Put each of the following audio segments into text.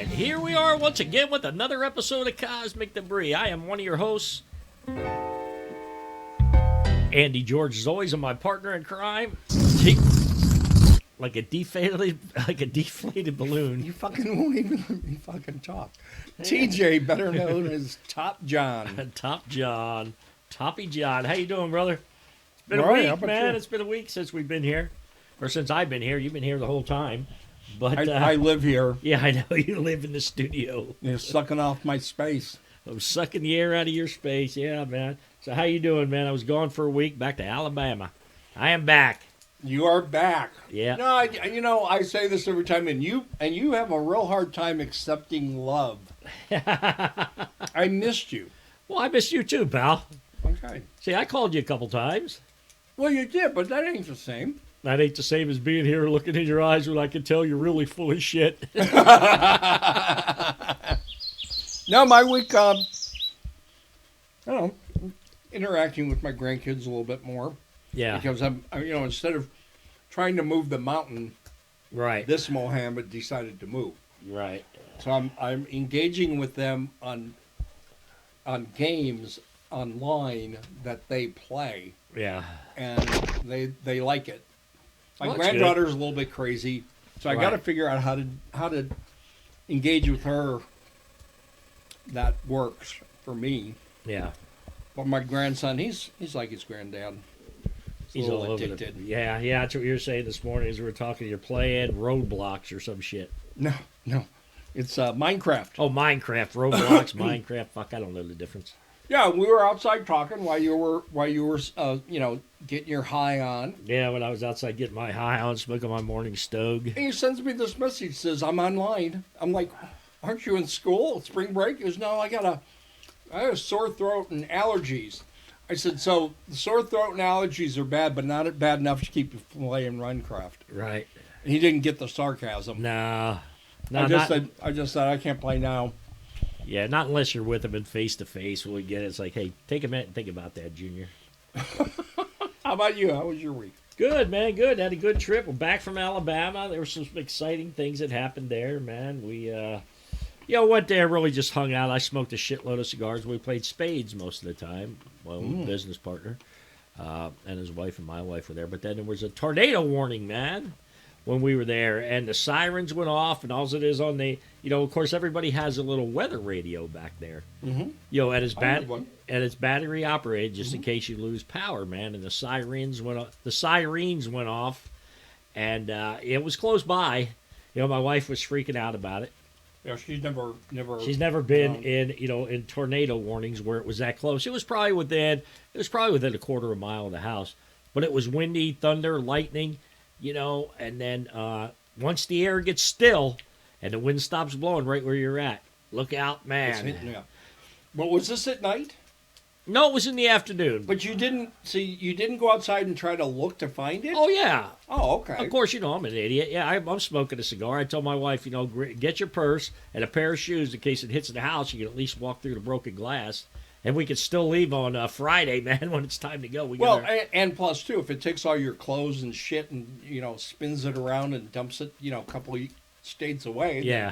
And here we are once again with another episode of Cosmic Debris. I am one of your hosts, Andy George Zoy's, and my partner in crime, like a deflated balloon. You fucking won't even let me fucking talk. TJ, better known as Top John. Top John. Toppy John. How you doing, brother? It's been All a right, how week, about man. you? It's been a week since we've been here. Or since I've been here. You've been here the whole time. But I live here. yeah, I know you live in the studio. You're sucking off my space. I'm sucking the air out of your space. Yeah, man. So how you doing, man? I was gone for a week back to Alabama. I am back. You are back. Yeah. No, I say this every time, and you have a real hard time accepting love. I missed you. Well, I missed you too, pal. Okay. See, I called you a couple times. Well, you did, but that ain't the same. That ain't the same as being here looking in your eyes when I can tell you're really full of shit. No, my week, I don't know, interacting with my grandkids a little bit more. Yeah. Because instead of trying to move the mountain, Right. this Mohammed decided to move. Right. So I'm engaging with them on games online that they play, Yeah. and they like it. My Well, that's granddaughter's a little bit crazy, so I got to Right. figure out how to engage with her that works for me. Yeah. But my grandson, he's like his granddad. He's a little all over addicted. Yeah. That's what you were saying this morning as we were talking. You're playing Roadblocks or some shit. No, it's Minecraft. Oh, Minecraft, Roblox, Minecraft. Fuck, I don't know the difference. Yeah, we were outside talking while you were getting your high on. Yeah, when I was outside getting my high on, smoking my morning stove. And he sends me this message, says, I'm online. I'm like, aren't you in school? Spring break? He goes, no, I have a sore throat and allergies. I said, so the sore throat and allergies are bad, but not bad enough to keep you from playing Minecraft. Right. And he didn't get the sarcasm. No. I just said, I can't play now. Yeah, not unless you're with them and face to face. When we get it, it's like, hey, take a minute and think about that, Junior. How about you? How was your week? Good, man. Good. Had a good trip. We're back from Alabama. There were some exciting things that happened there, man. We, went there, really just hung out. I smoked a shitload of cigars. We played spades most of the time. Well, business partner and his wife and my wife were there. But then there was a tornado warning, man, when we were there. And the sirens went off, and all it is on the, of course, everybody has a little weather radio back there. Mm-hmm. And it's battery operated just in case you lose power, man. And the sirens went off, and it was close by. My wife was freaking out about it. Yeah, she's never. She's never been in tornado warnings where it was that close. It was probably within a quarter of a mile of the house, but it was windy, thunder, lightning, and then once the air gets still and the wind stops blowing right where you're at, look out, man. Yeah. But was this at night? No, it was in the afternoon. But you didn't go outside and try to look to find it? Oh, yeah. Oh, okay. Of course, I'm an idiot. Yeah, I'm smoking a cigar. I told my wife, get your purse and a pair of shoes in case it hits the house. You can at least walk through the broken glass. And we can still leave on Friday, man, when it's time to go. And plus, too, if it takes all your clothes and shit and, spins it around and dumps it, a couple of states away. Yeah.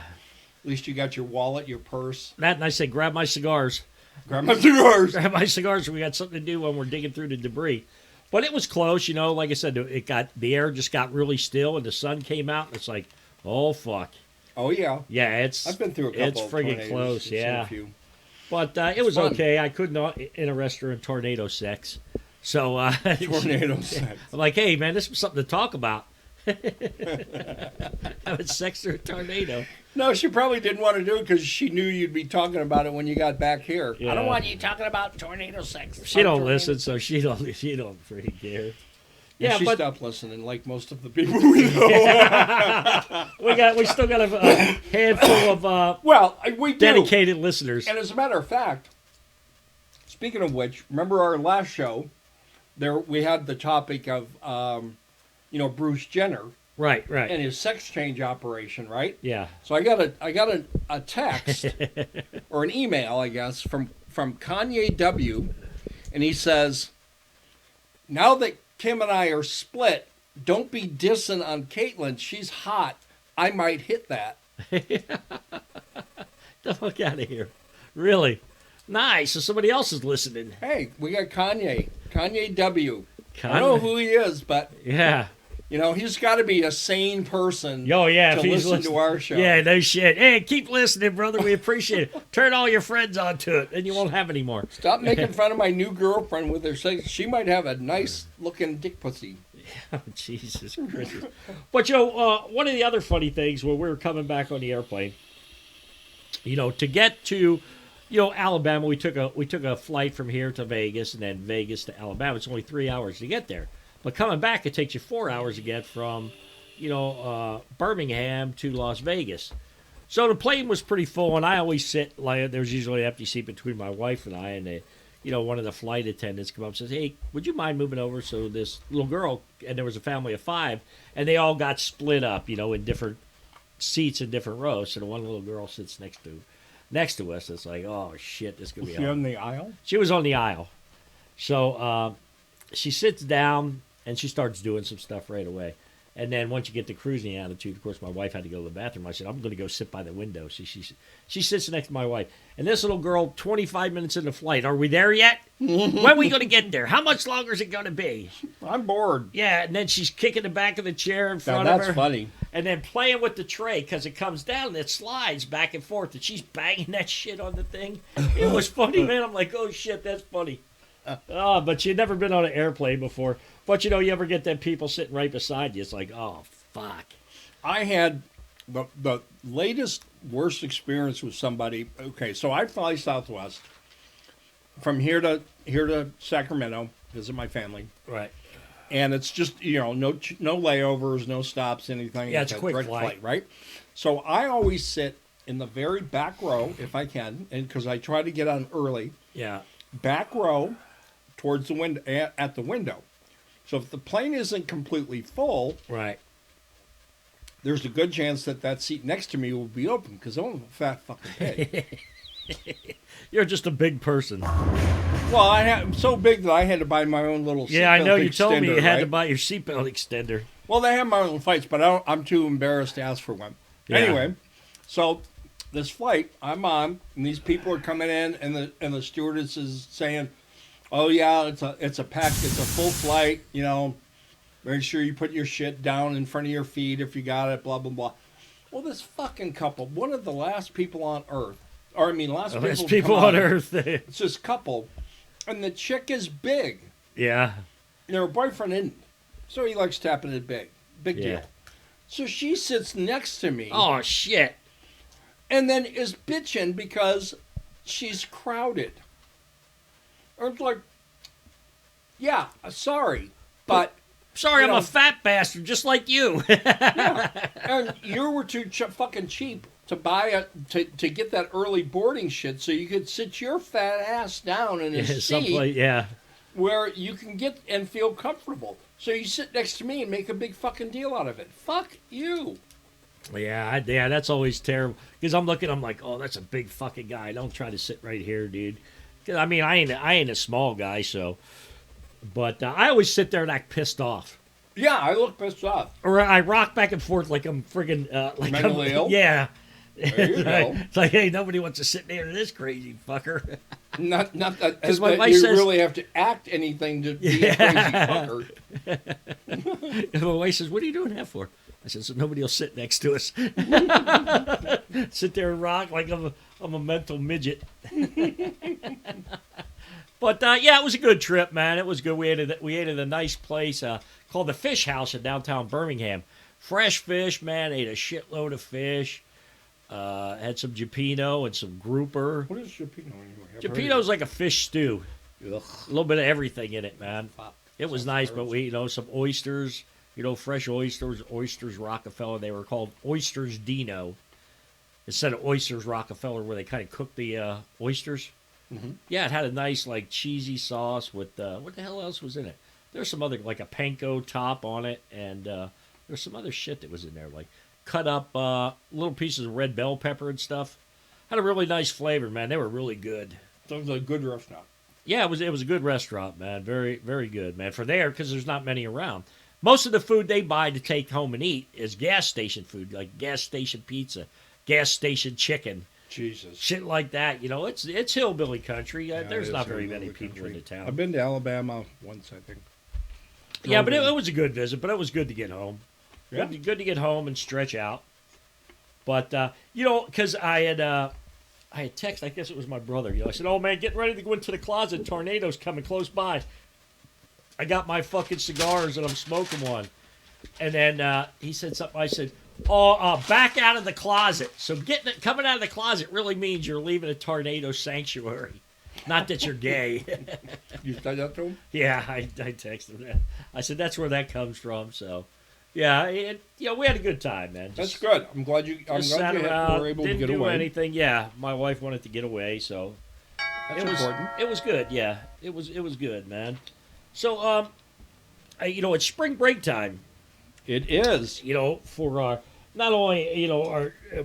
At least you got your wallet, your purse. That, and I said, grab my cigars. Grab my cigars. Grab my cigars. We got something to do when we're digging through the debris. But it was close, like I said, the air just got really still and the sun came out. And it's like, oh, fuck. Oh, yeah. Yeah, I've been through a couple it's of friggin' tornadoes. close, yeah. But it was fun. okay. I couldn't interest her in tornado sex. So, tornado sex. I'm like, hey, man, this was something to talk about. Having sex through a tornado. No, she probably didn't want to do it because she knew you'd be talking about it when you got back here. Yeah. I don't want you talking about tornado sex. She don't listen, so she don't freaking care. Yeah, she stopped listening, like most of the people we know. we still got a handful of we do. dedicated listeners. And as a matter of fact, speaking of which, remember our last show? There we had the topic of Bruce Jenner. Right. And his sex change operation, right? Yeah. So I got a text or an email, I guess, from Kanye W, and he says, now that Kim and I are split, don't be dissing on Caitlyn. She's hot. I might hit that. The fuck out of here. Really? Nice. So somebody else is listening. Hey, we got Kanye. Kanye W. I Kanye. don't know who he is, but Yeah. you know he's got to be a sane person. Oh, yeah. to if he's listen to our show. Yeah, no shit. Hey, keep listening, brother. We appreciate it. Turn all your friends onto it, and you won't have any more. Stop making fun of my new girlfriend with her sex. She might have a nice looking dick pussy. Oh, Jesus Christ. But, one of the other funny things when we were coming back on the airplane, to get to, Alabama, we took a flight from here to Vegas and then Vegas to Alabama. It's only 3 hours to get there. But coming back, it takes you 4 hours to get from, Birmingham to Las Vegas. So the plane was pretty full, and I always sit, like, there's usually an empty seat between my wife and I, and one of the flight attendants come up and says, hey, would you mind moving over? So this little girl, and there was a family of 5, and they all got split up, in different seats in different rows. So the one little girl sits next to us. It's like, oh, shit, this could be Was she on the aisle? She was on the aisle. So she sits down, and she starts doing some stuff right away. And then once you get the cruising attitude, of course, my wife had to go to the bathroom. I said, I'm going to go sit by the window. She sits next to my wife. And this little girl, 25 minutes into flight, are we there yet? When are we going to get there? How much longer is it going to be? I'm bored. Yeah, and then she's kicking the back of the chair in front of her. That's funny. And then playing with the tray because it comes down and it slides back and forth. And she's banging that shit on the thing. It was funny, man. I'm like, oh, shit, that's funny. But she'd never been on an airplane before. But, you ever get them people sitting right beside you. It's like, oh, fuck. I had the latest worst experience with somebody. Okay, so I fly Southwest from here to Sacramento, visit my family. Right. And it's just, no layovers, no stops, anything. Yeah, it's a quick direct flight. Right? So I always sit in the very back row, if I can, and because I try to get on early. Yeah. Back row towards the window, at the window. So if the plane isn't completely full, right, there's a good chance that seat next to me will be open because I'm a fat fucking pig. You're just a big person. Well, I'm so big that I had to buy my own little seatbelt. Yeah, I know. You told me you had right? to buy your seatbelt extender. Well, they have my own flights, but I'm too embarrassed to ask for one. Yeah. Anyway, so this flight I'm on, and these people are coming in, and the stewardess is saying, "Oh yeah, it's a full flight. Make sure you put your shit down in front of your feet if you got it. Blah blah blah." Well, this fucking couple, one of the last people on Earth, last people on Earth. It's this couple, and the chick is big. Yeah. And her boyfriend isn't, so he likes tapping it big deal. So she sits next to me. Oh shit. And then is bitching because she's crowded. It's like, yeah, sorry, but... Sorry, I'm a fat bastard, just like you. Yeah, and you were too fucking cheap to buy to get that early boarding shit so you could sit your fat ass down in a seat where you can get and feel comfortable. So you sit next to me and make a big fucking deal out of it. Fuck you. Yeah, that's always terrible. Because I'm like, oh, that's a big fucking guy. Don't try to sit right here, dude. Because, I mean, I ain't a small guy, so... But I always sit there and act pissed off. Yeah, I look pissed off. Or I rock back and forth like I'm friggin'... mentally ill? Yeah. There you go. It's like, hey, nobody wants to sit near this crazy fucker. Not that, because my wife you says, really have to act anything to be a crazy fucker. And my wife says, what are you doing that for? I said, so nobody will sit next to us. Sit there and rock like I'm a mental midget. But, it was a good trip, man. It was good. We ate at a nice place called the Fish House in downtown Birmingham. Fresh fish, man. Ate a shitload of fish. Had some Japino and some grouper. What is Japino anyway? Japino's like a fish stew. Ugh. A little bit of everything in it, man. It was nice, but we, some oysters, fresh oysters Rockefeller. They were called oysters Dino instead of oysters Rockefeller, where they kind of cook the oysters. Mm-hmm. Yeah, it had a nice, like, cheesy sauce with, what the hell else was in it? There's some other, like a panko top on it, and there's some other shit that was in there, like cut up little pieces of red bell pepper and stuff. Had a really nice flavor, man. They were really good. So it was a good restaurant. Yeah, it was a good restaurant, man. Very, very good, man. For there, because there's not many around. Most of the food they buy to take home and eat is gas station food, like gas station pizza, gas station chicken. Jesus. shit like that. You know, it's hillbilly country. Yeah, There's it not is very hillbilly many people in country. the town. I've been to Alabama once, I think. Yeah, but Drove in. it was a good visit. But it was good to get home. Yeah. Good to get home and stretch out. But you know, because I had text. I guess it was my brother. You know, I said, "Oh man, get ready to go into the closet. Tornado's coming close by." I got my fucking cigars and I'm smoking one. And then he said something. I said, "Oh, back out of the closet." So coming out of the closet really means you're leaving a tornado sanctuary. Not that you're gay. You said that to him? Yeah, I texted him that. I said that's where that comes from. So, yeah, we had a good time, man. That's good. I'm glad you Just sat around, were able to didn't get do away. anything. Yeah, my wife wanted to get away, so That's it was important. it was good. Yeah, it was good, man. So, it's spring break time. It is. You know, for not only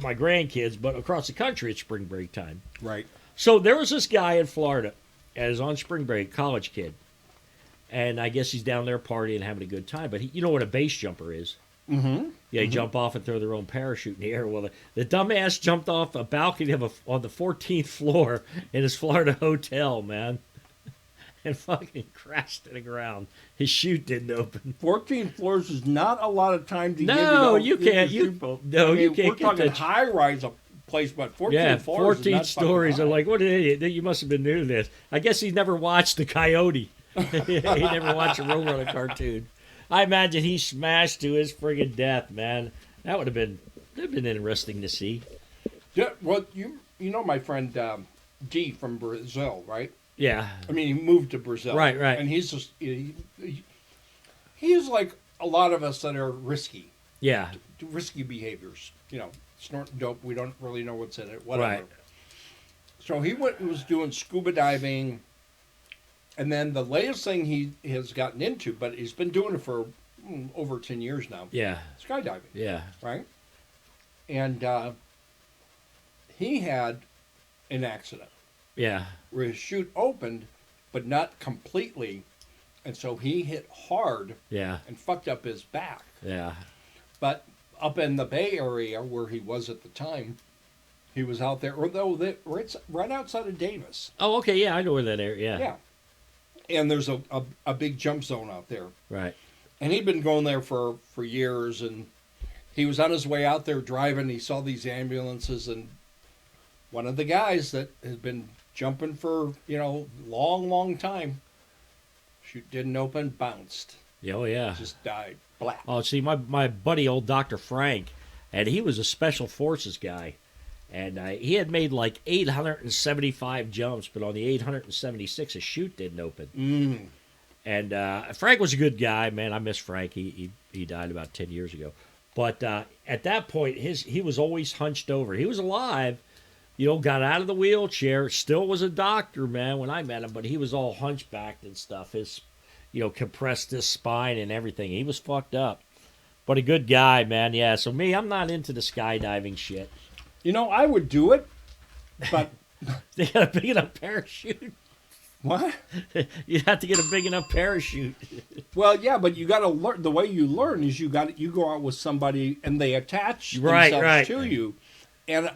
my grandkids, but across the country, it's spring break time. Right. So there was this guy in Florida, and is on spring break, college kid, and I guess he's down there partying, having a good time. But you know what a base jumper is? Mm-hmm. Yeah, they jump off and throw their own parachute in the air. Well, the dumbass jumped off a balcony on the 14th floor in his Florida hotel, man, and fucking crashed to the ground. His chute didn't open. 14 floors is not a lot of time to No, give you can't. your You people. no, I mean, you can't. We're get talking that. high rise place, but 14 Yeah, floors. 14 is not stories. fucking I'm high. like, what an idiot. You must have been new to this. I guess he's never watched The Coyote. He never watched a Roadrunner cartoon. I imagine he smashed to his friggin' death, man. That would have been interesting to see. Yeah, well, you know my friend G from Brazil, right? Yeah. I mean, he moved to Brazil. Right. And he's just he's like a lot of us that are risky Yeah. behaviors. You know, snorting dope. We don't really know what's in it. Whatever. Right. So he was doing scuba diving, and then the latest thing he has gotten into, but he's been doing it for over 10 years now. Yeah. Skydiving, Yeah. right? And he had an accident Yeah. where his chute opened, but not completely, and so he hit hard Yeah. and fucked up his back. Yeah. But up in the Bay Area where he was at the time, he was out there, right outside of Davis. Oh, okay. Yeah, I know where that area. Yeah. And there's a big jump zone out there. Right. And he'd been going there for years, and he was on his way out there driving. He saw these ambulances, and one of the guys that had been jumping for, long time, chute didn't open, bounced, Oh, yeah. just died. Black. Oh, see, my buddy, old Dr. Frank, and he was a special forces guy. And he had made like 875 jumps, but on the 876, a chute didn't open. Mm. And Frank was a good guy, man. I miss Frank. He died about 10 years ago. But at that point, he was always hunched over. He was alive, got out of the wheelchair, still was a doctor, man, when I met him, but he was all hunchbacked and stuff. His, compressed his spine and everything. He was fucked up. But a good guy, man. Yeah, so me, I'm not into the skydiving shit. I would do it, but They got a big enough parachute. what? You have to get a big enough parachute. Well, yeah, but you got to learn. The way you learn is you go out with somebody and they attach Right, themselves right. to you, and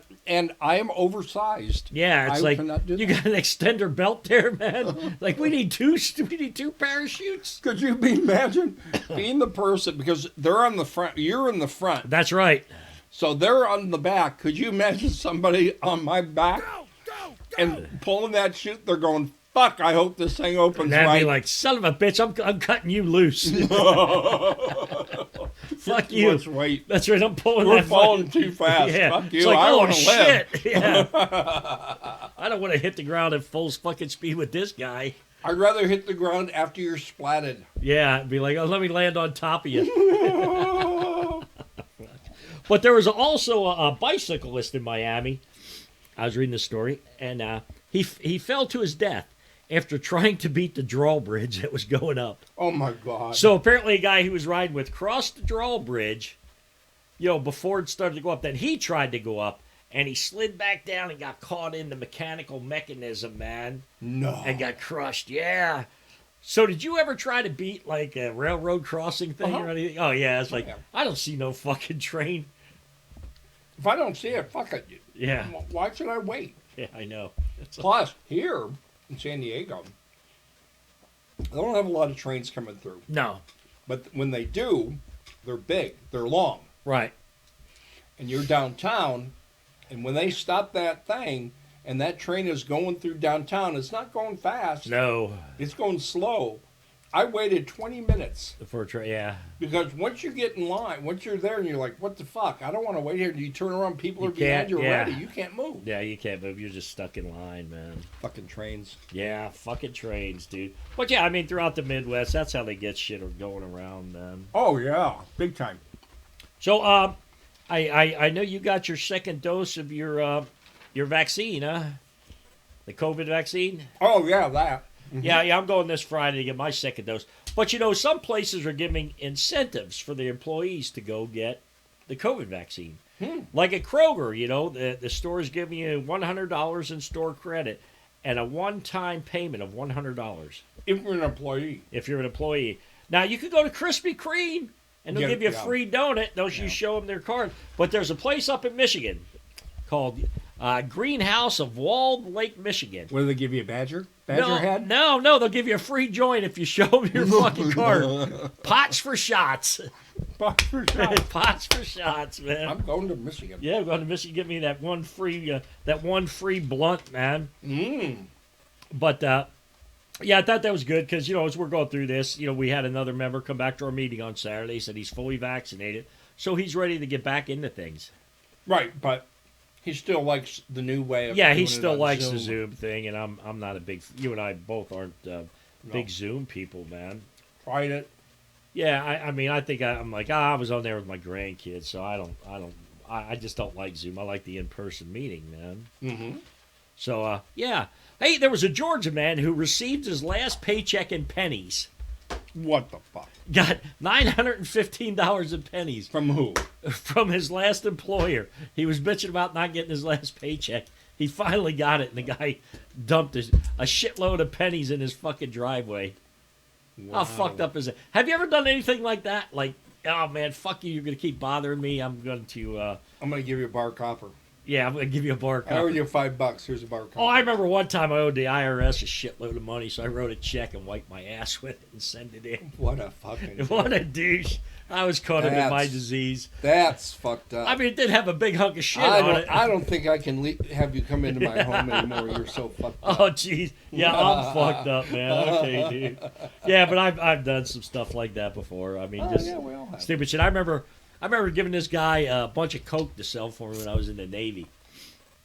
I am oversized. Yeah, it's I like cannot do you that. got an extender belt there, man. Like we need two parachutes. Could you imagine being the person, because they're on the front, you're in the front, That's right. so they're on the back. Could you imagine somebody on my back and pulling that chute? They're going, "Fuck! I hope this thing opens And that'd right." be like, son of a bitch, I'm cutting you loose. Fuck Too you. much weight. That's right, I'm pulling We're that falling fucking- too fast. Yeah. Fuck It's you! like, I oh, want to live. shit. Yeah. I don't want to hit the ground at full fucking speed with this guy. I'd rather hit the ground after you're splatted. Yeah, it'd be like, oh, let me land on top of you. But there was also a bicyclist in Miami. I was reading the story, and he fell to his death after trying to beat the drawbridge that was going up. Oh my God! So apparently a guy he was riding with crossed the drawbridge, before it started to go up. Then he tried to go up, and he slid back down and got caught in the mechanical mechanism, man, no. and got crushed. Yeah. So did you ever try to beat like a railroad crossing thing or anything? Oh yeah, it's like Yeah. I don't see no fucking train. If I don't see it, fuck it. Yeah. Why should I wait? Yeah, I know. It's Plus, here in San Diego, they don't have a lot of trains coming through. no. But when they do, they're big. They're long. Right. And you're downtown, and when they stop that thing, and that train is going through downtown, it's not going fast. No. It's going slow. I waited 20 minutes For yeah. because once you get in line, once you're there and you're like, what the fuck? I don't want to wait here. You turn around, people You are behind can't- you yeah. already. You can't move. Yeah, you can't move. You're just stuck in line, man. Fucking trains. Yeah, fucking trains, dude. But yeah, I mean, throughout the Midwest, that's how they get shit going around, man. Oh, yeah. Big time. So, I know you got your second dose of your vaccine, huh? The COVID vaccine. Oh, yeah, that. Yeah, I'm going this Friday to get my second dose. But you know, some places are giving incentives for the employees to go get the COVID vaccine. Like at Kroger, you know, the store is giving you $100 in store credit and a one-time payment of $100 If you're an employee. if you're an employee. Now, you could go to Krispy Kreme and they'll Yeah, give you a yeah. free donut. Those Yeah. you show them their card. But there's a place up in Michigan called Greenhouse of Walled Lake, Michigan. What do they give you, a badger? Badger head? No, they'll give you a free joint if you show them your fucking card. Pots for shots. Fuck for sure. Pots for shots, man. I'm going to Michigan. Yeah, I'm going to Michigan. Give me that one free blunt, man. But yeah, I thought that was good because, you know, as we're going through this, you know, we had another member come back to our meeting on Saturday. He said he's fully vaccinated, so he's ready to get back into things. Right, but he still likes the new way of Yeah, doing he it still on likes Zoom. the Zoom thing, and I'm not a big. You and I both aren't big Zoom people, man. Tried it. Yeah, I mean, I think I'm like, I was on there with my grandkids, so I just don't like Zoom. I like the in-person meeting, man. Mm-hmm. So, yeah. Hey, there was a Georgia man who received his last paycheck in pennies. What the fuck? Got $915 in pennies From who? from his last employer. He was bitching about not getting his last paycheck. He finally got it, and the guy dumped a shitload of pennies in his fucking driveway. How fucked up is it? Have you ever done anything like that? Like, oh man, fuck you, you're going to keep bothering me. I'm going to, I'm going to give you a bar copper. yeah, I'm going to give you a bar I owe copy. you $5. Here's a bar copper. Oh, I remember one time I owed the IRS a shitload of money, so I wrote a check and wiped my ass with it and sent it in. What a fucking... What a douche. I was caught up in my That's- disease. That's fucked up. I mean, it did have a big hunk of shit on it. I don't think I can have you come into my home anymore. You're so fucked up. Oh, jeez. Yeah, I'm fucked up, man. Okay, dude. Yeah, but I've done some stuff like that before. I mean, just yeah, we all have. stupid shit. I remember giving this guy a bunch of coke to sell for me when I was in the Navy.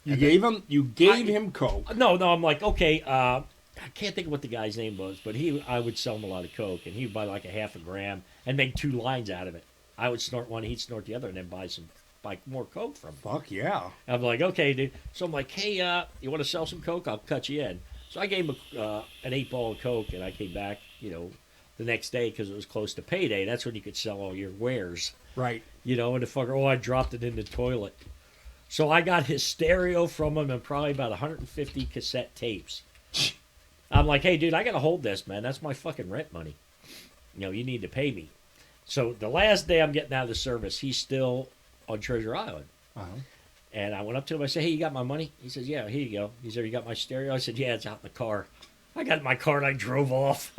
You gave him Coke. No, I'm like, okay, I can't think of what the guy's name was, but I would sell him a lot of coke, and he would buy like a half a gram and make 2 lines out of it. I would snort one, he'd snort the other, and then buy more coke from him. Fuck yeah. I'm like, okay, dude. So I'm like, hey, you want to sell some coke? I'll cut you in. So I gave him an 8-ball of coke, and I came back, you know, the next day because it was close to payday. That's when you could sell all your wares, Right. you know. And the fucker, I dropped it in the toilet. So I got his stereo from him and probably about 150 cassette tapes. I'm like, hey, dude, I got to hold this, man. That's my fucking rent money. You know, you need to pay me. So the last day I'm getting out of the service, he's still on Treasure Island. Uh-huh. And I went up to him. I said, hey, you got my money? He says, yeah, here you go. He said, you got my stereo? I said, yeah, it's out in the car. I got in my car and I drove off.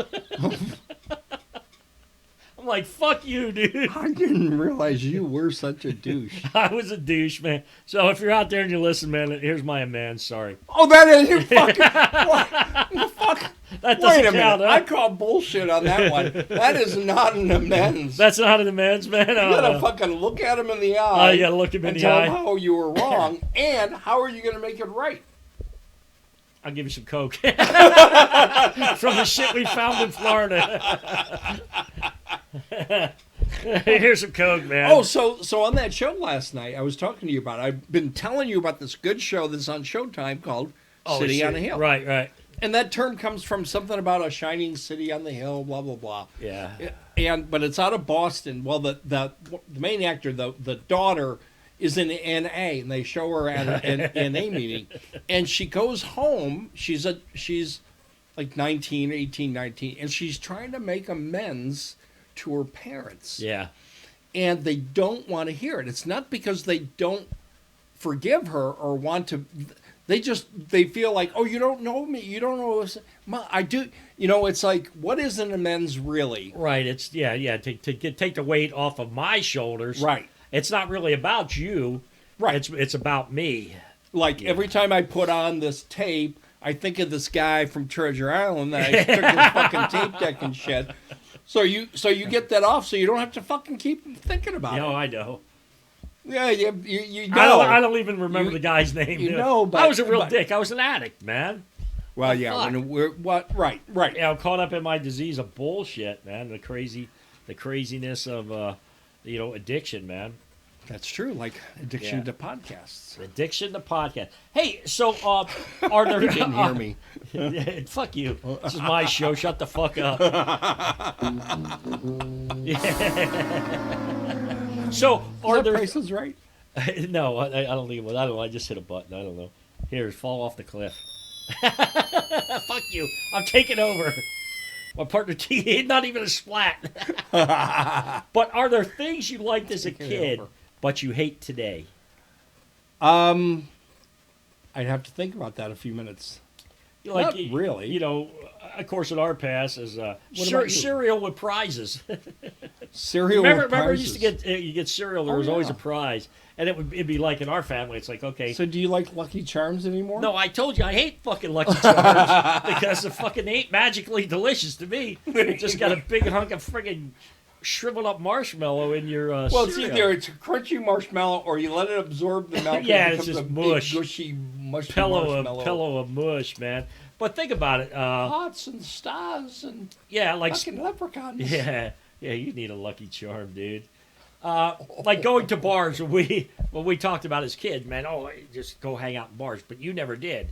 I'm like, fuck you, dude. I didn't realize you were such a douche. I was a douche, man. So if you're out there and you listen, man, here's my amends. Sorry. Oh, that is you fucking... What the fuck? That Wait doesn't a minute. count, huh? I call bullshit on that one. That is not an amends. That's not an amends, man. You gotta fucking look at him in the Oh, eye. you gotta look him in and the tell eye. him how you were wrong, and how are you gonna make it right? I'll give you some coke from the shit we found in Florida. Here's some coke, man. Oh, so on that show last night, I was talking to you about it. I've been telling you about this good show that's on Showtime called City on a Hill. Right. And that term comes from something about a shining city on the hill, blah blah blah. Yeah. But it's out of Boston. Well, the main actor, the daughter, is in NA, and they show her at an NA meeting, and she goes home. She's like 19, 18, 19, and she's trying to make amends to her parents. Yeah. And they don't want to hear it. It's not because they don't forgive her or want to. They feel like, oh, you don't know me, you don't know us. I do. It's like, what is an amends really? Right. It's take the weight off of my shoulders. Right. It's not really about you. Right. It's about me. Like every time I put on this tape, I think of this guy from Treasure Island that I took his fucking tape deck and shit. So you get that off, so you don't have to fucking keep thinking about it. No, I know. Yeah, you know. I don't even remember the guy's name. But I was a real dick. I was an addict, man. Well, yeah. Right. Yeah, I'm caught up in my disease of bullshit, man. The craziness of addiction, man. That's true. Like addiction to podcasts. Addiction to podcast. Hey, so are there? You didn't hear me. Fuck you. This is my show. Shut the fuck up. So are there? Price is Right? No, I don't think it was. I don't know. I just hit a button. I don't know. Here, fall off the cliff. Fuck you. I'm taking over. My partner T, not even a splat. But are there things you liked as a kid, but you hate today? I'd have to think about that a few minutes. Like, not really. Of course, in our past is cereal with prizes. Cereal. Remember, you used to get cereal. There was always a prize, and it'd be like in our family. It's like, okay. So do you like Lucky Charms anymore? No, I told you I hate fucking Lucky Charms because it fucking ain't magically delicious to me. It just got a big hunk of friggin' shriveled up marshmallow in your well, cereal. it's either it's a crunchy marshmallow or you let it absorb the milk. Yeah, and it's just a mush. big, gushy, mushy pillow of mush, man. But think about it. Pots and stars and fucking leprechauns. Yeah, you need a Lucky Charm, dude. Like going to bars when we talked about as kids, man. Oh, just go hang out in bars, but you never did.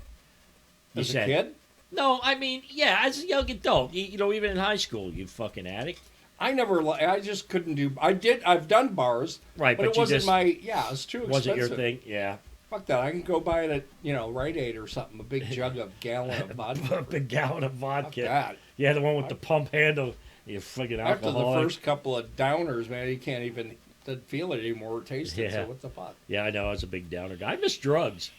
As a kid? No, I mean, yeah, as a young adult. Even in high school, you fucking addict. I just couldn't do. I've done bars, right? But it wasn't my. Yeah, it's too expensive. Wasn't your thing? Yeah. Fuck that! I can go buy it at Rite Aid or something. A big jug of gallon of vodka. A big gallon of vodka. Fuck that. Yeah, the one with the pump handle. You fucking alcoholic. After the first couple of downers, man, you can't even feel it anymore or taste it. So what the fuck? Yeah, I know. I was a big downer guy. I miss drugs.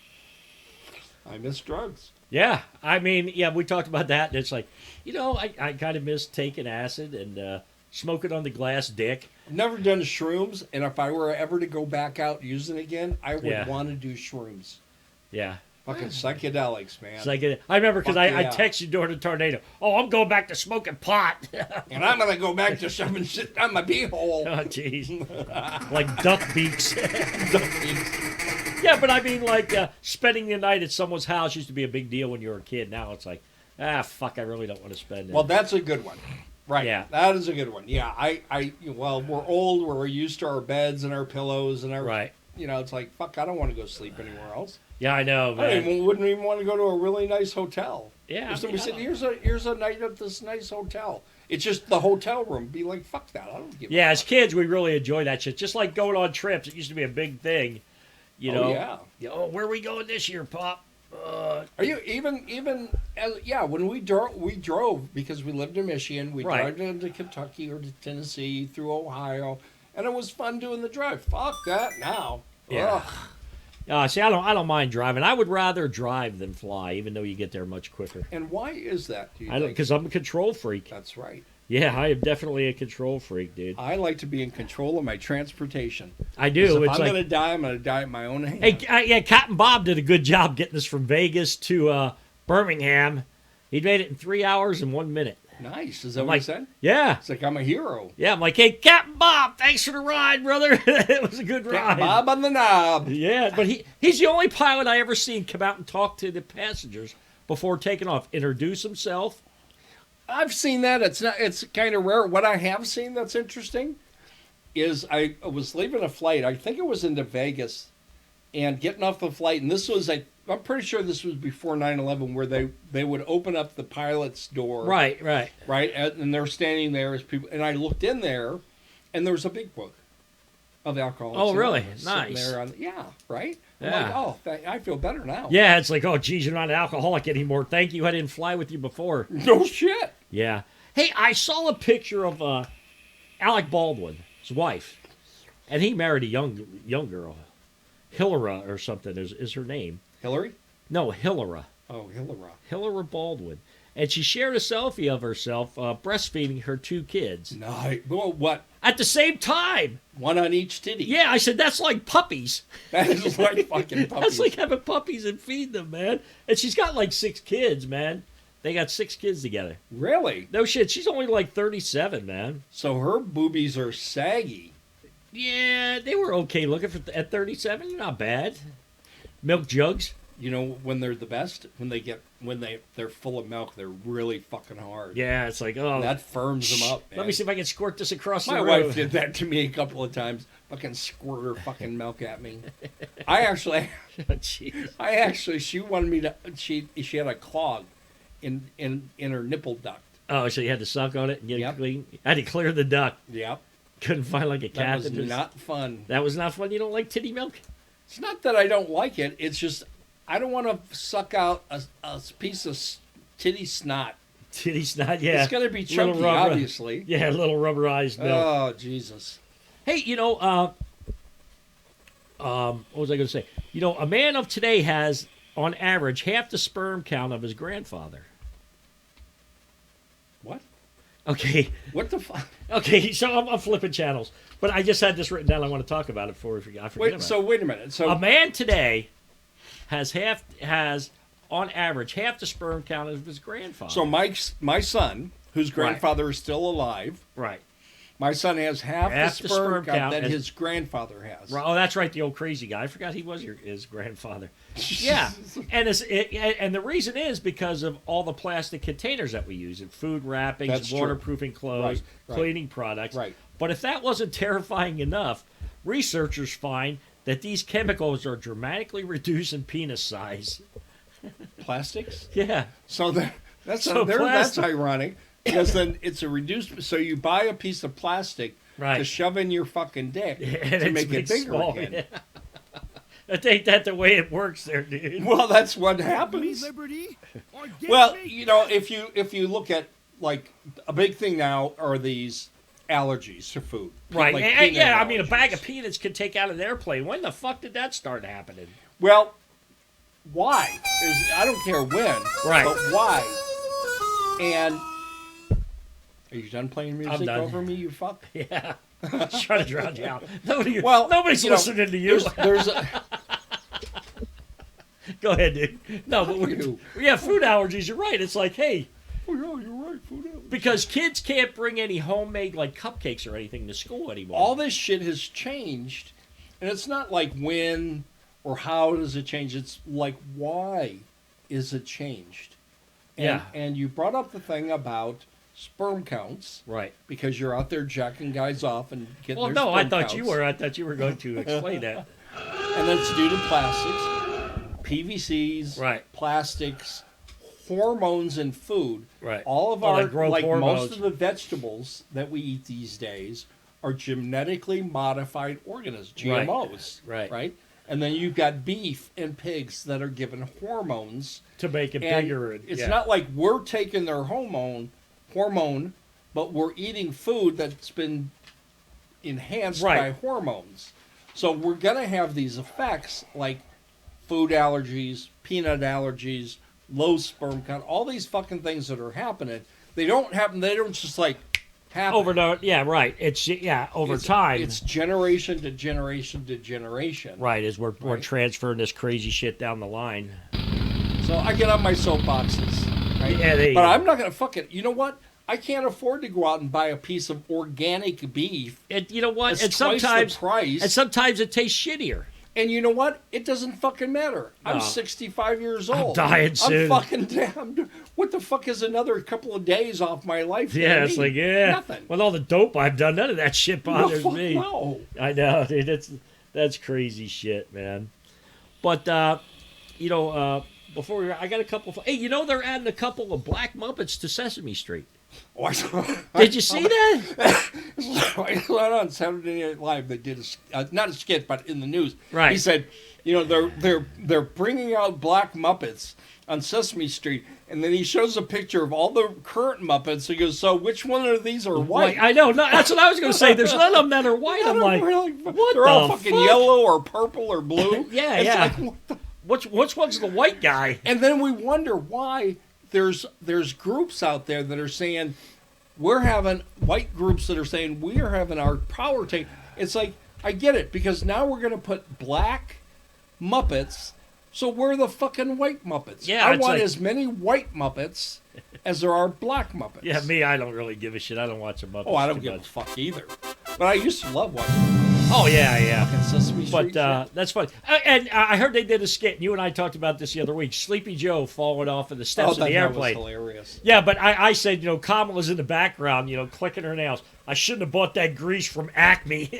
I miss drugs. Yeah, I mean, we talked about that. And it's like, I kind of miss taking acid and smoking on the glass dick. I've never done shrooms, and if I were ever to go back out using it again, I would want to do shrooms. Yeah. Fucking psychedelics, man. I remember because I texted you during the tornado. Oh, I'm going back to smoking pot. And I'm going to go back to shoving shit down my beehole. Oh, jeez. Like duck beaks. Duck beaks. Yeah, but I mean, like, spending the night at someone's house used to be a big deal when you were a kid. Now it's like, fuck, I really don't want to spend it. Well, that's a good one. Right. Yeah. That is a good one. Yeah. Well, we're old. We're used to our beds and our pillows and our. Right. It's like, fuck, I don't want to go sleep anywhere else. Yeah, I know, man. I wouldn't even want to go to a really nice hotel. Yeah. If somebody said, here's a night at this nice hotel. It's just the hotel room. Be like, fuck that. I don't give a fuck. As kids, we really enjoy that shit. Just like going on trips. It used to be a big thing. Oh, yeah. Oh, where are we going this year, Pop? Are you even when we drove because we lived in Michigan. We drove into Kentucky or to Tennessee through Ohio, and it was fun doing the drive. Fuck that now. Yeah. See, I don't mind driving. I would rather drive than fly, even though you get there much quicker. And why is that? Because I'm a control freak. That's right. Yeah, I am definitely a control freak, dude. I like to be in control of my transportation. I do. If I'm going to die, I'm going to die at my own hand. Hey, Captain Bob did a good job getting us from Vegas to Birmingham. He made it in 3 hours and 1 minute. Nice. Is that what he said? Yeah. It's like I'm a hero. Yeah, I'm like, hey, Captain Bob, thanks for the ride, brother. It was a good ride. Captain Bob on the knob. Yeah, but he's the only pilot I ever seen come out and talk to the passengers before taking off. Introduce himself. I've seen that. It's kind of rare. What I have seen that's interesting is I was leaving a flight. I think it was into Vegas, and getting off the flight. And this was I'm pretty sure this was before 9/11, where they would open up the pilot's door. Right. And they're standing there as people. And I looked in there, and there was a big book of alcohol. Oh, really? Nice. There right. Yeah. I'm like, I feel better now. Yeah, it's like, oh, geez, you're not an alcoholic anymore. Thank you. I didn't fly with you before. No shit. Yeah. Hey, I saw a picture of Alec Baldwin, his wife, and he married a young girl. Hilary or something is her name. Hillary? No, Hilary. Oh, Hillary. Hilary Baldwin. And she shared a selfie of herself breastfeeding her 2 kids. No, well, what? At the same time. One on each titty. Yeah, I said, that's like puppies. That is like fucking puppies. That's like having puppies and feeding them, man. And she's got like 6 kids, man. They got 6 kids together. Really? No shit, she's only like 37, man. So her boobies are saggy. Yeah, they were okay looking at 37. Not bad. Milk jugs. You know when they're the best? When they're full of milk, they're really fucking hard. Yeah, it's like, oh. That firms them up, man. Let me see if I can squirt this across My the road. wife did that to me a couple of times. Fucking squirt her fucking milk at me. I actually, she wanted me to. She had a clog in her nipple duct. Oh, so you had to suck on it and get Yep. it clean? I had to clear the duct. Yep. Couldn't find like a cat. That was not fun. That was not fun? You don't like titty milk? It's not that I don't like it. It's just I don't want to suck out a piece of titty snot. Titty snot, yeah. It's going to be chunky, obviously. Yeah, little rubberized milk. Oh, Jesus. Hey, what was I going to say? A man of today has, on average, half the sperm count of his grandfather. What? Okay. What the fuck? Okay, so I'm flipping channels. But I just had this written down. I want to talk about it before I forget about it. Wait a minute. So a man today has on average half the sperm count of his grandfather. So my son, whose grandfather is still alive, right. My son has half the sperm count that his grandfather has. Oh, that's right, the old crazy guy. I forgot he was his grandfather. Yeah, and the reason is because of all the plastic containers that we use in food wrappings, That's waterproofing clothes, cleaning products. Right. But if that wasn't terrifying enough, researchers find that these chemicals are dramatically reducing penis size. Plastics? Yeah. So that's ironic. Because then it's a reduced. So you buy a piece of plastic to shove in your fucking dick to make it bigger small, again. Yeah. I think that's the way it works there, dude. Well, that's what happens. Well, if you look at like a big thing now are these allergies to food. Right. Like I mean, a bag of peanuts could take out an airplane. When the fuck did that start happening? Well, why? I don't care when. Right. But why? And are you done playing music over me, you fuck? Yeah. Just trying to drown you out. Nobody's listening to you. There's a... Go ahead, dude. No, but we have food allergies. You're right. It's like, hey. Oh, yeah, you're right. Food allergies. Because kids can't bring any homemade, like, cupcakes or anything to school anymore. All this shit has changed. And it's not like when or how does it change. It's like, why is it changed? And you brought up the thing about sperm counts, right? Because you're out there jacking guys off and getting. Well, no, I thought you were. I thought you were going to explain that. And that's due to plastics, PVCs, right? Plastics, hormones in food, right? All of hormones. Most of the vegetables that we eat these days are genetically modified organisms, GMOs, right? And then you've got beef and pigs that are given hormones to make it bigger. It's not like we're taking their hormone, but we're eating food that's been enhanced by hormones. So we're going to have these effects like food allergies, peanut allergies, low sperm count, all these fucking things that are happening. They don't happen. They don't just like happen. It's over time. It's generation to generation to generation. Right, as we're transferring this crazy shit down the line. So I get on my soapboxes. Right? Yeah, but I'm not going to fuck it. You know what? I can't afford to go out and buy a piece of organic beef. And you know what? And sometimes the price. And sometimes it tastes shittier. And you know what? It doesn't fucking matter. I'm 65 years old. I'm dying soon. I'm fucking damned. What the fuck is another couple of days off my life? Yeah, it's like, nothing. With all the dope I've done, none of that shit bothers me. No. I know, dude. That's crazy shit, man. But, before I got a couple of... Hey, they're adding a couple of black Muppets to Sesame Street. Oh, I saw, Did you see that? I saw on Saturday Night Live. They did not a skit, but in the news. Right. He said, they're bringing out black Muppets on Sesame Street, and then he shows a picture of all the current Muppets. He goes, "So which one of these are white?" I know. No, that's what I was going to say. There's none of them that are white. I'm like, what they're the all fucking fuck? yellow or purple or blue. Yeah, It's yeah. like, what the- Which one's the white guy? And then we wonder why there's groups out there that are saying we're having white groups that are saying we are having our power take. It's like, I get it, because now we're going to put black Muppets. So we're the fucking white Muppets. Yeah, I it's want like- as many white Muppets as there are black Muppets. Yeah, me, I don't really give a shit. I don't watch them Muppets. Oh, I don't too give a much. fuck either. But I used to love watching Oh, yeah, yeah. fucking Sesame Street. But shit. that's funny. And I heard they did a skit, and you and I talked about this the other week. Sleepy Joe falling off of the steps of the that airplane. was hilarious. Yeah, but I said, Kamala's in the background, clicking her nails. I shouldn't have bought that grease from Acme.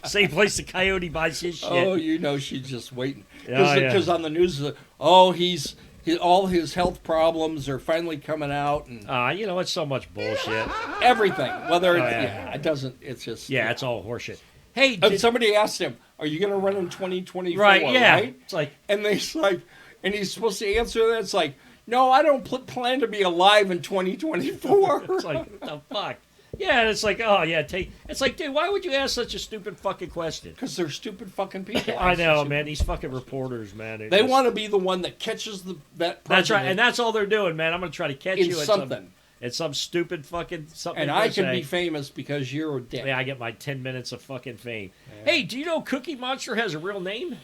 Same place the coyote buys his shit. Oh, she's just waiting. Oh, yeah. Because on the news, all his health problems are finally coming out, and It's so much bullshit. everything. Whether yeah. it doesn't, it's just Yeah, it's all horseshit. Hey, And somebody asked him, "Are you going to run in 2024?" right, yeah. Right? It's like, And and he's supposed to answer that. It's like, "No, I don't plan to be alive in 2024." it's like, what the fuck? Yeah, and it's like, oh, yeah, it's like, dude, why would you ask such a stupid fucking question? Because they're stupid fucking people. I know, man. These fucking reporters, man. They want to be the one that catches that. That's right, and that's all they're doing, man. I'm going to try to catch in you at something. some stupid fucking something. And you're I gonna can say. be famous because you're a dick. Yeah, I get my 10 minutes of fucking fame. Yeah. Hey, do you know Cookie Monster has a real name?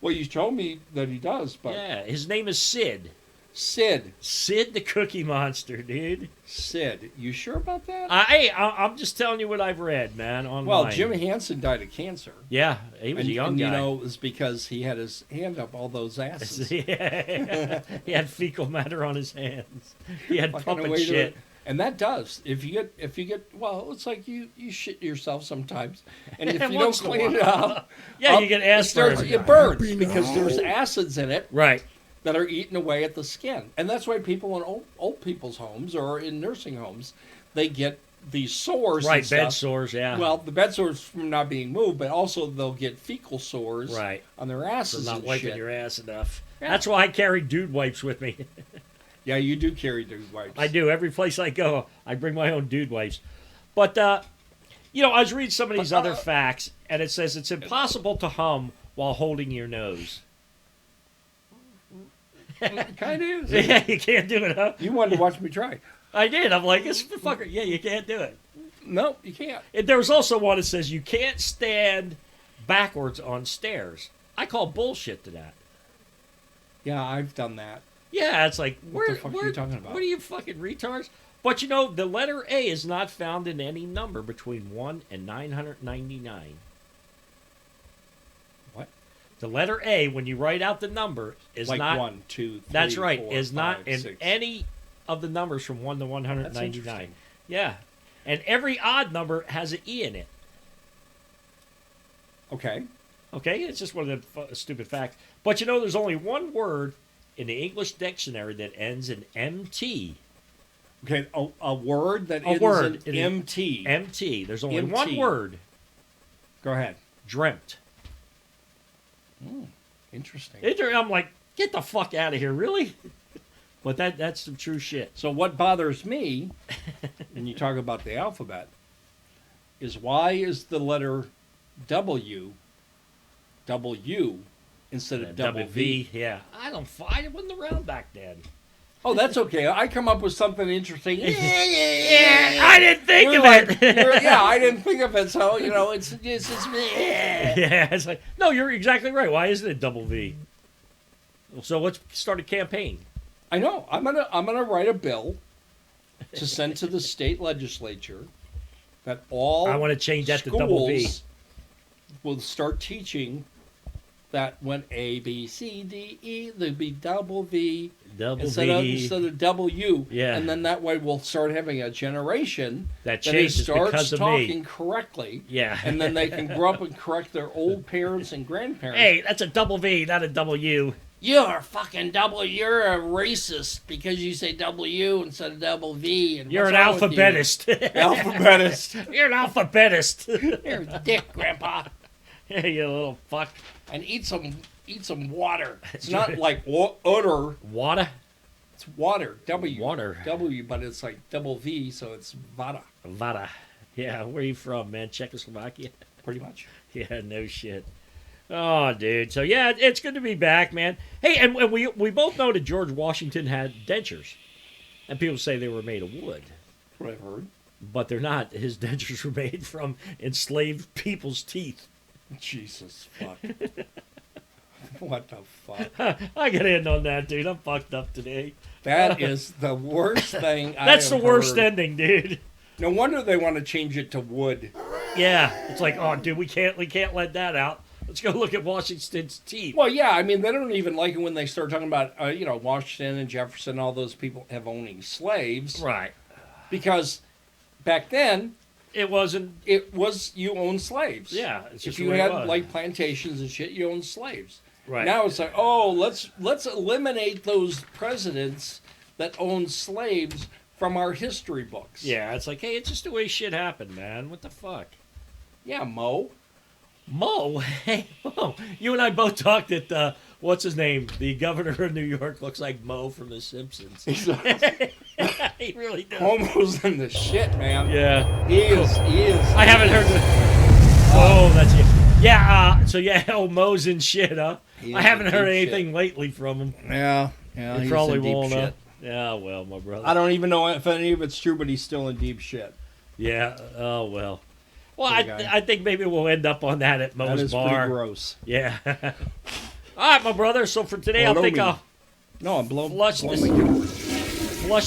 Well, you told me that he does, but Yeah, his name is Sid. Sid, Sid the Cookie Monster, dude. Sid, you sure about that? I'm just telling you what I've read, man, online. Well, Jim Hansen died of cancer. Yeah, he was a young guy. it's because he had his hand up all those asses. Yeah. He had fecal matter on his hands. He had Fucking puppet away to shit. it. And that does. If you get well, it's like you shit yourself sometimes, and if you don't Once in a clean while. it up, Yeah, you get ass burn. it burns because there's acids in it Right. that are eating away at the skin, and that's why people in old people's homes or in nursing homes, they get these sores. Right, and bed stuff. sores, yeah. Well, the bed sores from not being moved, but also they'll get fecal sores Right. on their For asses not and wiping shit. your ass enough. Yeah. That's why I carry dude wipes with me. Yeah, you do carry dude wipes. I do. Every place I go, I bring my own dude wipes. But, I was reading some of these other facts, and it says it's impossible to hum while holding your nose. Kind of is. Yeah, you can't do it, huh? You wanted to watch me try. I did. I'm like, this fucker. Yeah, you can't do it. No, you can't. There was also one that says you can't stand backwards on stairs. I call bullshit to that. Yeah, I've done that. Yeah, it's like, What the fuck are you talking about? What are you fucking retards? But the letter A is not found in any number between 1 and 999. What? The letter A, when you write out the number, is Like not. 1, 2, 3, That's right. 4, Is not 5, in 6. any of the numbers from 1 to That's 199. interesting. Yeah. And every odd number has an E in it. Okay. Okay? It's just one of the stupid facts. But there's only one word in the English dictionary that ends in MT. Okay, a word that A ends word in in MT. MT. There's only MT. one word. Go ahead. Dreamt. Interesting. I'm like, get the fuck out of here, really? But that's some true shit. So what bothers me, when you talk about the alphabet, is why is the letter W instead of double V? Yeah. I wasn't around back then. Oh, that's okay. I come up with something interesting. Yeah, I didn't think of it. Yeah, I didn't think of it. So it's just. Yeah, it's like, no, you're exactly right. Why isn't it double V? So let's start a campaign. I know. I'm gonna write a bill to send to the state legislature that all I want to change that to double V. schools will start teaching that when A, B, C, D, E, there'll be double V Double instead V. of W. Yeah. And then that way we'll start having a generation That that changes starts because of talking me. correctly. Yeah. And then they can grow up and correct their old parents and grandparents. Hey, that's a double V, not a double U. you're fucking you're a racist because you say W instead of double V. And You're an what's wrong with you?" alphabetist. Alphabetist. You're an alphabetist. You're a dick, Grandpa. Yeah, you little fuck. And eat some water. It's not like water. Water? It's water. W. Water. W, but it's like double V, so it's vada. Vada. Yeah, where are you from, man? Czechoslovakia? Pretty much. Yeah, no shit. Oh, dude. So, yeah, it's good to be back, man. Hey, and we both know that George Washington had dentures. And people say they were made of wood. That's what I've heard. But they're not. His dentures were made from enslaved people's teeth. Jesus fuck. What the fuck? I got in on that, dude. I'm fucked up today. That is the worst thing That's the have worst heard. ending, dude. No wonder they want to change it to wood. Yeah. It's like, oh, dude, we can't let that out. Let's go look at Washington's teeth. Well, yeah, I mean, they don't even like it when they start talking about, Washington and Jefferson, all those people have owning slaves. Right. Because back then, It wasn't. it was you own slaves. Yeah. It's just If you the way it had was. like plantations and shit, you owned slaves. Right. Now it's like, oh, let's eliminate those presidents that owned slaves from our history books. Yeah, it's like, hey, it's just the way shit happened, man. What the fuck? Yeah, Mo. Mo, hey, Mo. You and I both talked that, what's his name? The governor of New York looks like Mo from The Simpsons. He really does. Homo's in the shit, man. Yeah. He is. I haven't heard the. Oh, that's it. Yeah, so yeah, old Mo's in shit, huh? He I is haven't in heard deep anything lately from him. Yeah. He he's probably in deep won't, shit. Yeah, well, my brother. I don't even know if any of it's true, but he's still in deep shit. Yeah, oh, well. Well, Poor guy. I think maybe we'll end up on that at Mo's That is bar. pretty gross. Yeah. All right, my brother. So for today, I think I'll No, I'm blowing. flush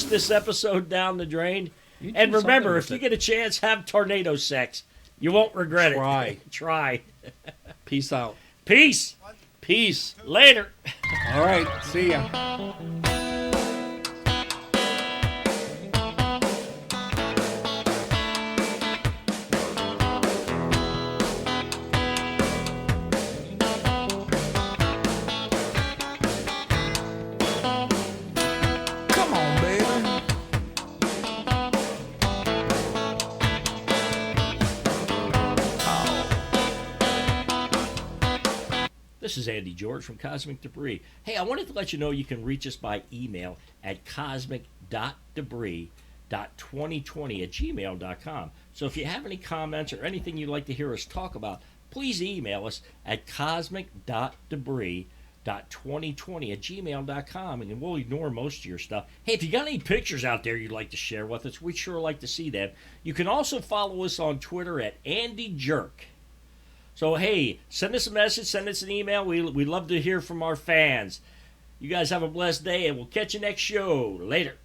this episode down the drain. And remember, if you get a chance, have tornado sex. You won't regret Try. it. Try. Peace out. Peace. Peace. Later. All right. See ya. Come on, baby. This is Andy George from Cosmic Debris. Hey, I wanted to let you know you can reach us by email at cosmic.debris.2020@gmail.com. So if you have any comments or anything you'd like to hear us talk about, please email us at cosmic.debris.2020@gmail.com, and we'll ignore most of your stuff. Hey, if you got any pictures out there you'd like to share with us, we'd sure like to see them. You can also follow us on Twitter at Andy Jerk. So, hey, send us a message, send us an email. We love to hear from our fans. You guys have a blessed day, and we'll catch you next show. Later.